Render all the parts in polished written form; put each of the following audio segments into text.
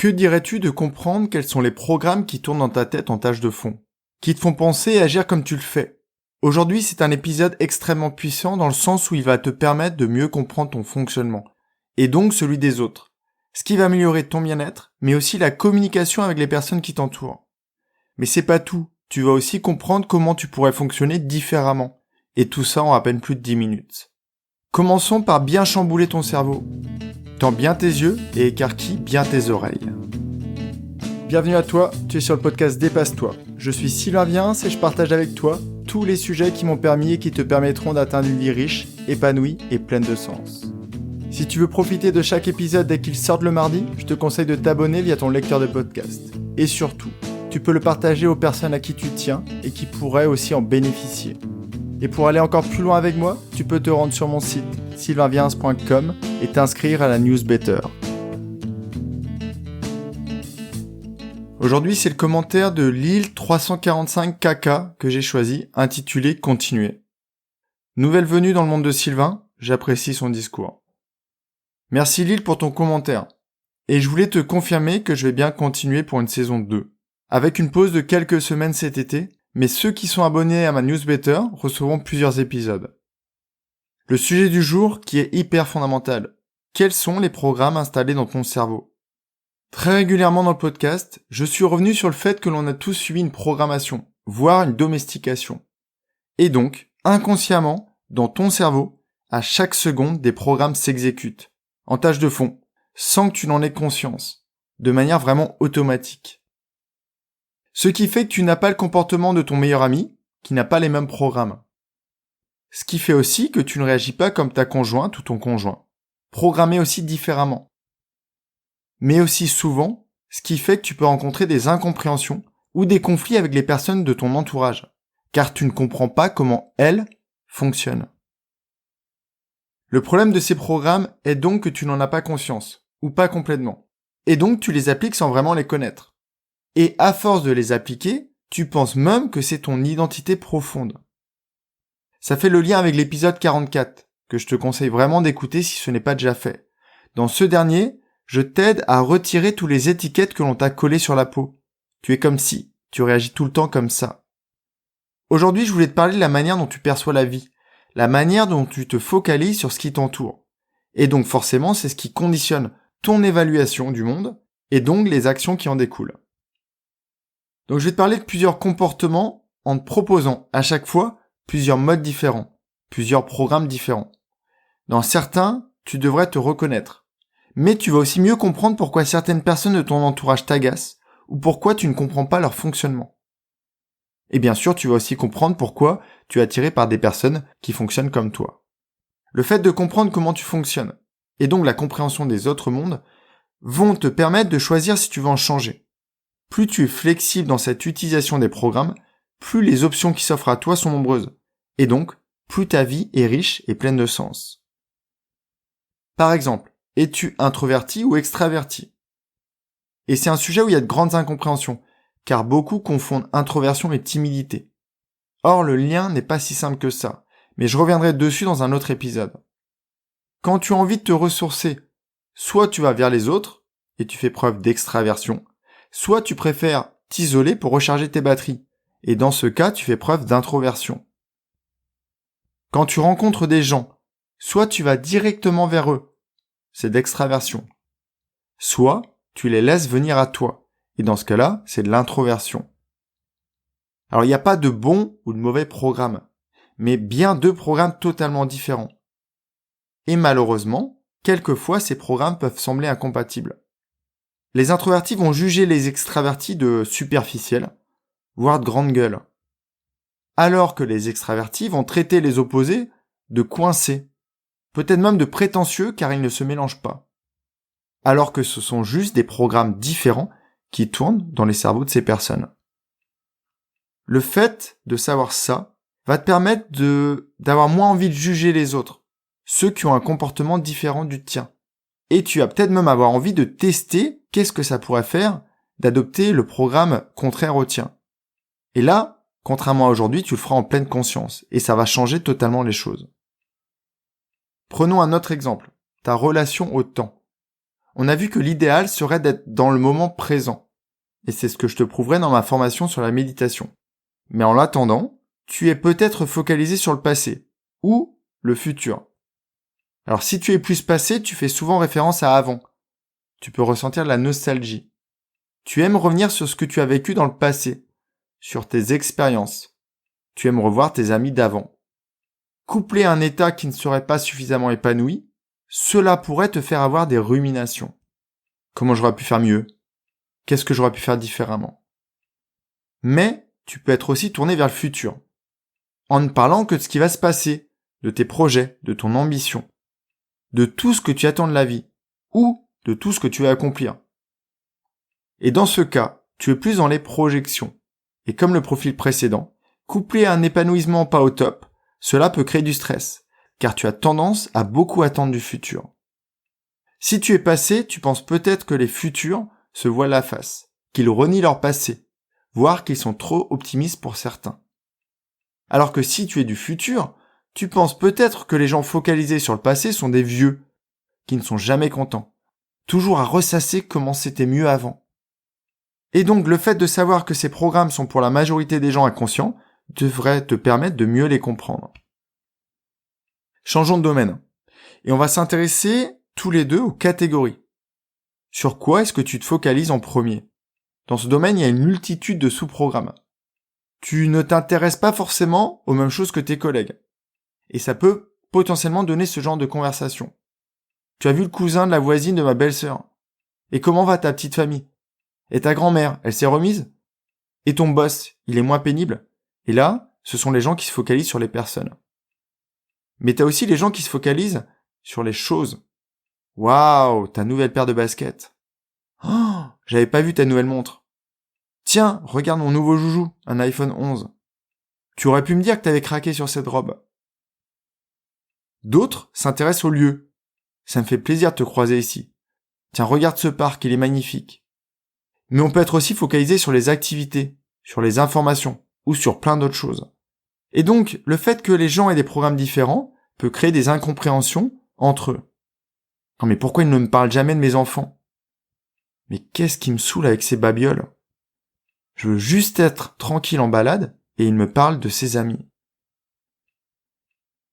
Que dirais-tu de comprendre quels sont les programmes qui tournent dans ta tête en tâche de fond, qui te font penser et agir comme tu le fais? Aujourd'hui, c'est un épisode extrêmement puissant dans le sens où il va te permettre de mieux comprendre ton fonctionnement, et donc celui des autres, ce qui va améliorer ton bien-être, mais aussi la communication avec les personnes qui t'entourent. Mais c'est pas tout, tu vas aussi comprendre comment tu pourrais fonctionner différemment, et tout ça en à peine plus de 10 minutes. Commençons par bien chambouler ton cerveau. Tends bien tes yeux et écarquille bien tes oreilles. Bienvenue à toi, tu es sur le podcast Dépasse-toi. Je suis Sylvain Viens et je partage avec toi tous les sujets qui m'ont permis et qui te permettront d'atteindre une vie riche, épanouie et pleine de sens. Si tu veux profiter de chaque épisode dès qu'il sort le mardi, je te conseille de t'abonner via ton lecteur de podcast. Et surtout, tu peux le partager aux personnes à qui tu tiens et qui pourraient aussi en bénéficier. Et pour aller encore plus loin avec moi, tu peux te rendre sur mon site sylvainviens.com et t'inscrire à la newsletter. Aujourd'hui, c'est le commentaire de Lille345KK que j'ai choisi, intitulé « Continuer ». Nouvelle venue dans le monde de Sylvain, j'apprécie son discours. Merci Lille pour ton commentaire. Et je voulais te confirmer que je vais bien continuer pour une saison 2, avec une pause de quelques semaines cet été, mais ceux qui sont abonnés à ma newsletter recevront plusieurs épisodes. Le sujet du jour qui est hyper fondamental. Quels sont les programmes installés dans ton cerveau ? Très régulièrement dans le podcast, je suis revenu sur le fait que l'on a tous suivi une programmation, voire une domestication. Et donc, inconsciemment, dans ton cerveau, à chaque seconde, des programmes s'exécutent, en tâche de fond, sans que tu n'en aies conscience, de manière vraiment automatique. Ce qui fait que tu n'as pas le comportement de ton meilleur ami, qui n'a pas les mêmes programmes. Ce qui fait aussi que tu ne réagis pas comme ta conjointe ou ton conjoint, programmé aussi différemment. Mais aussi souvent, ce qui fait que tu peux rencontrer des incompréhensions ou des conflits avec les personnes de ton entourage, car tu ne comprends pas comment elles fonctionnent. Le problème de ces programmes est donc que tu n'en as pas conscience, ou pas complètement, et donc tu les appliques sans vraiment les connaître. Et à force de les appliquer, tu penses même que c'est ton identité profonde. Ça fait le lien avec l'épisode 44, que je te conseille vraiment d'écouter si ce n'est pas déjà fait. Dans ce dernier, je t'aide à retirer toutes les étiquettes que l'on t'a collées sur la peau. Tu es comme si, tu réagis tout le temps comme ça. Aujourd'hui, je voulais te parler de la manière dont tu perçois la vie, la manière dont tu te focalises sur ce qui t'entoure. Et donc forcément, c'est ce qui conditionne ton évaluation du monde, et donc les actions qui en découlent. Donc je vais te parler de plusieurs comportements en te proposant à chaque fois plusieurs modes différents, plusieurs programmes différents. Dans certains, tu devrais te reconnaître. Mais tu vas aussi mieux comprendre pourquoi certaines personnes de ton entourage t'agacent ou pourquoi tu ne comprends pas leur fonctionnement. Et bien sûr, tu vas aussi comprendre pourquoi tu es attiré par des personnes qui fonctionnent comme toi. Le fait de comprendre comment tu fonctionnes, et donc la compréhension des autres mondes, vont te permettre de choisir si tu veux en changer. Plus tu es flexible dans cette utilisation des programmes, plus les options qui s'offrent à toi sont nombreuses, et donc plus ta vie est riche et pleine de sens. Par exemple, es-tu introverti ou extraverti ? Et c'est un sujet où il y a de grandes incompréhensions, car beaucoup confondent introversion et timidité. Or, le lien n'est pas si simple que ça, mais je reviendrai dessus dans un autre épisode. Quand tu as envie de te ressourcer, soit tu vas vers les autres, et tu fais preuve d'extraversion, soit tu préfères t'isoler pour recharger tes batteries, et dans ce cas, tu fais preuve d'introversion. Quand tu rencontres des gens, soit tu vas directement vers eux, c'est d'extraversion. Soit, tu les laisses venir à toi. Et dans ce cas-là, c'est de l'introversion. Alors, il n'y a pas de bon ou de mauvais programme, mais bien deux programmes totalement différents. Et malheureusement, quelquefois, ces programmes peuvent sembler incompatibles. Les introvertis vont juger les extravertis de superficiels, voire de grande gueule. Alors que les extravertis vont traiter les opposés de coincés. Peut-être même de prétentieux car ils ne se mélangent pas. Alors que ce sont juste des programmes différents qui tournent dans les cerveaux de ces personnes. Le fait de savoir ça va te permettre d'avoir moins envie de juger les autres, ceux qui ont un comportement différent du tien. Et tu vas peut-être même avoir envie de tester qu'est-ce que ça pourrait faire d'adopter le programme contraire au tien. Et là, contrairement à aujourd'hui, tu le feras en pleine conscience et ça va changer totalement les choses. Prenons un autre exemple, ta relation au temps. on a vu que l'idéal serait d'être dans le moment présent. Et c'est ce que je te prouverai dans ma formation sur la méditation. Mais en l'attendant, tu es peut-être focalisé sur le passé ou le futur. Alors si tu es plus passé, tu fais souvent référence à avant. Tu peux ressentir de la nostalgie. Tu aimes revenir sur ce que tu as vécu dans le passé, sur tes expériences. Tu aimes revoir tes amis d'avant. Couplé à un état qui ne serait pas suffisamment épanoui, cela pourrait te faire avoir des ruminations. Comment j'aurais pu faire mieux? Qu'est-ce que j'aurais pu faire différemment? Mais tu peux être aussi tourné vers le futur, en ne parlant que de ce qui va se passer, de tes projets, de ton ambition, de tout ce que tu attends de la vie, ou de tout ce que tu vas accomplir. Et dans ce cas, tu es plus dans les projections. Et comme le profil précédent, couplé à un épanouissement pas au top, cela peut créer du stress, car tu as tendance à beaucoup attendre du futur. Si tu es passé, tu penses peut-être que les futurs se voilent la face, qu'ils renient leur passé, voire qu'ils sont trop optimistes pour certains. Alors que si tu es du futur, tu penses peut-être que les gens focalisés sur le passé sont des vieux, qui ne sont jamais contents, toujours à ressasser comment c'était mieux avant. Et donc le fait de savoir que ces programmes sont pour la majorité des gens inconscients devrait te permettre de mieux les comprendre. Changeons de domaine. Et on va s'intéresser tous les deux aux catégories. Sur quoi est-ce que tu te focalises en premier? Dans ce domaine, il y a une multitude de sous-programmes. Tu ne t'intéresses pas forcément aux mêmes choses que tes collègues. Et ça peut potentiellement donner ce genre de conversation. Tu as vu le cousin de la voisine de ma belle-sœur? Et comment va ta petite famille? Et ta grand-mère, elle s'est remise? Et ton boss, il est moins pénible? Et là, ce sont les gens qui se focalisent sur les personnes. Mais t'as aussi les gens qui se focalisent sur les choses. Waouh, ta nouvelle paire de baskets. Oh, j'avais pas vu ta nouvelle montre. Tiens, regarde mon nouveau joujou, un iPhone 11. Tu aurais pu me dire que t'avais craqué sur cette robe. D'autres s'intéressent au lieu. Ça me fait plaisir de te croiser ici. Tiens, regarde ce parc, il est magnifique. Mais on peut être aussi focalisé sur les activités, sur les informations, ou sur plein d'autres choses. Et donc, le fait que les gens aient des programmes différents peut créer des incompréhensions entre eux. Non mais pourquoi ils ne me parlent jamais de mes enfants? Mais qu'est-ce qui me saoule avec ces babioles? Je veux juste être tranquille en balade et il me parle de ses amis.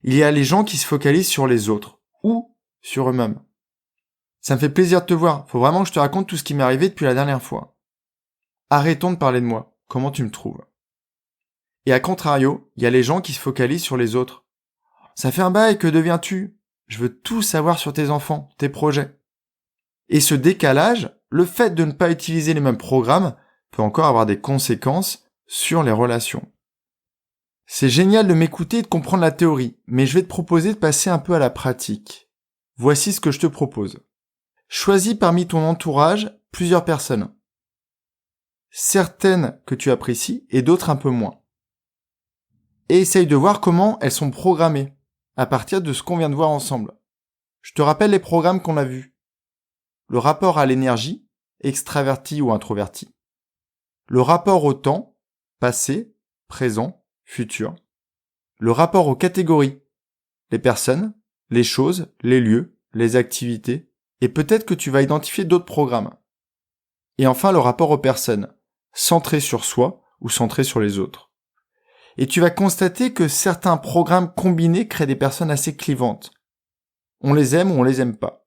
Il y a les gens qui se focalisent sur les autres, ou sur eux-mêmes. Ça me fait plaisir de te voir, faut vraiment que je te raconte tout ce qui m'est arrivé depuis la dernière fois. Arrêtons de parler de moi, comment tu me trouves? Et à contrario, il y a les gens qui se focalisent sur les autres. Ça fait un bail, que deviens-tu? Je veux tout savoir sur tes enfants, tes projets. Et ce décalage, le fait de ne pas utiliser les mêmes programmes, peut encore avoir des conséquences sur les relations. C'est génial de m'écouter et de comprendre la théorie, mais je vais te proposer de passer un peu à la pratique. Voici ce que je te propose. Choisis parmi ton entourage plusieurs personnes. Certaines que tu apprécies et d'autres un peu moins. Et essaye de voir comment elles sont programmées, à partir de ce qu'on vient de voir ensemble. Je te rappelle les programmes qu'on a vus. Le rapport à l'énergie, extraverti ou introverti. Le rapport au temps, passé, présent, futur. Le rapport aux catégories, les personnes, les choses, les lieux, les activités, et peut-être que tu vas identifier d'autres programmes. Et enfin le rapport aux personnes, centré sur soi ou centré sur les autres. Et tu vas constater que certains programmes combinés créent des personnes assez clivantes. On les aime ou on les aime pas.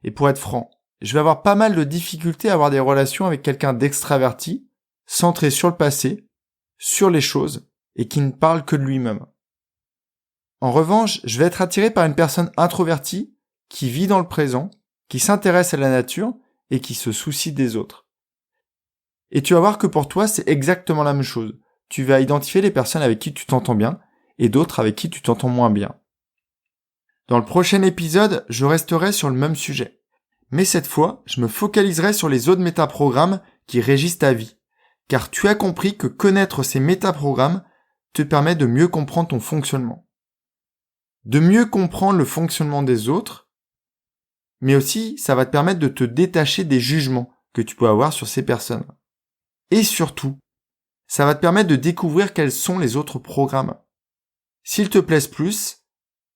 Et pour être franc, je vais avoir pas mal de difficultés à avoir des relations avec quelqu'un d'extraverti, centré sur le passé, sur les choses, et qui ne parle que de lui-même. En revanche, je vais être attiré par une personne introvertie, qui vit dans le présent, qui s'intéresse à la nature, et qui se soucie des autres. Et tu vas voir que pour toi, c'est exactement la même chose. Tu vas identifier les personnes avec qui tu t'entends bien, et d'autres avec qui tu t'entends moins bien. Dans le prochain épisode, je resterai sur le même sujet. Mais cette fois, je me focaliserai sur les autres métaprogrammes qui régissent ta vie. Car tu as compris que connaître ces métaprogrammes te permet de mieux comprendre ton fonctionnement. De mieux comprendre le fonctionnement des autres, mais aussi ça va te permettre de te détacher des jugements que tu peux avoir sur ces personnes. Et surtout, ça va te permettre de découvrir quels sont les autres programmes. S'ils te plaisent plus,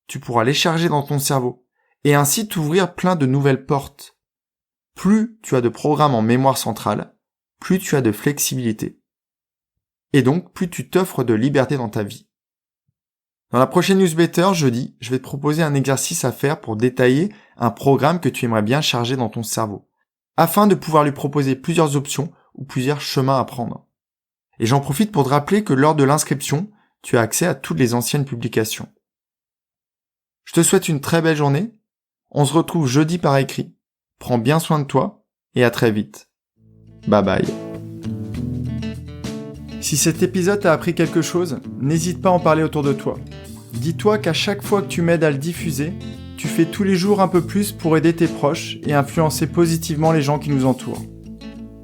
tu pourras les charger dans ton cerveau et ainsi t'ouvrir plein de nouvelles portes. plus tu as de programmes en mémoire centrale, plus tu as de flexibilité. Et donc, plus tu t'offres de liberté dans ta vie. Dans la prochaine newsletter, jeudi, je vais te proposer un exercice à faire pour détailler un programme que tu aimerais bien charger dans ton cerveau, afin de pouvoir lui proposer plusieurs options ou plusieurs chemins à prendre. Et j'en profite pour te rappeler que lors de l'inscription, tu as accès à toutes les anciennes publications. Je te souhaite une très belle journée. On se retrouve jeudi par écrit. Prends bien soin de toi et à très vite. Bye bye. Si cet épisode t'a appris quelque chose, n'hésite pas à en parler autour de toi. Dis-toi qu'à chaque fois que tu m'aides à le diffuser, tu fais tous les jours un peu plus pour aider tes proches et influencer positivement les gens qui nous entourent.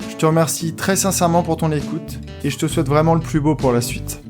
Je te remercie très sincèrement pour ton écoute et je te souhaite vraiment le plus beau pour la suite.